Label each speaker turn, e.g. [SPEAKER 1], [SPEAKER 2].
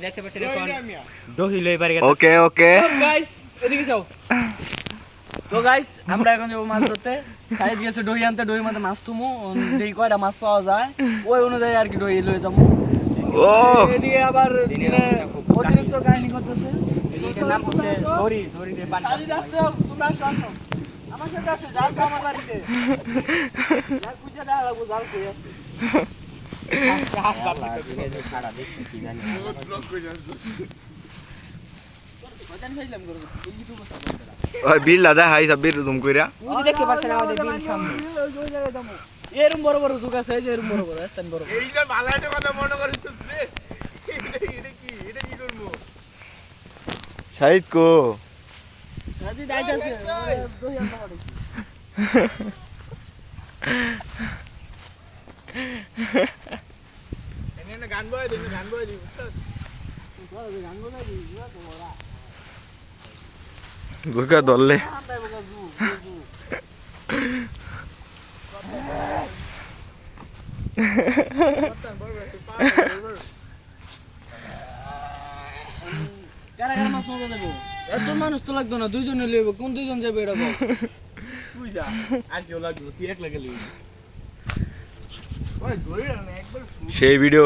[SPEAKER 1] দেখতে পাচ্ছেন এখন দহি লই পারে গেছে।
[SPEAKER 2] ওকে ওকে
[SPEAKER 3] গাইস এদিকে যাও। তো গাইস আমরা এখন যাব মাছ ধরতে। সাইদ গেছে দই আনতে, দই মধ্যে মাছ তুমু দেই কয়টা মাছ পাওয়া যায় ওই অনুযায়ী আর কি দই লয়ে যাবো।
[SPEAKER 2] ও
[SPEAKER 3] এদিকে আবার দিনে অতিরিক্ত কাহিনী করতেছে।
[SPEAKER 1] এটার নাম হচ্ছে দড়ি দিয়ে পানি।
[SPEAKER 3] সাজিদ আসতে তোমরা আসো আসো আমার সাথে আসো, যাও তো আমার বাড়িতে যা খুঁজে দেখা লাগবো, যাও কই আছে
[SPEAKER 1] খারাপ দেখছি কি জানি।
[SPEAKER 3] ময়দান ফেললাম করব ইউটিউবে সাপোর্ট করা।
[SPEAKER 2] ওই বিল দাদা হাই সাব্বির জুম কইরা
[SPEAKER 1] তুমি দেখতে পাচ্ছেন আমাদের বিল সামনে।
[SPEAKER 3] ওই জায়গায় দামু এরম বড় বড় জুক আছে, এই যে এরম বড় বড় এতন বড়।
[SPEAKER 4] এই যে ভালো একটা কথা মনে করিস রে, এটা কি করবো?
[SPEAKER 2] শাহিদ কো
[SPEAKER 3] সাজিদ আইতাছে দই আনতে পারে।
[SPEAKER 4] এনে গান বয় দি বুঝছস?
[SPEAKER 3] গান বলে দি না তো ওরা
[SPEAKER 2] জুকা ধরলে
[SPEAKER 3] আমরাই বলা জু জু কারা কারা মাছ মারবে যাবো? এত মানুষ তো লাগতো না, দুইজনে লইব। কোন দুইজন যাবে এটা কও?
[SPEAKER 4] তুই যা, আর কেউ লাগবে, তুই একলা গেলি। ওই ধরে না একবার
[SPEAKER 2] সেই ভিডিও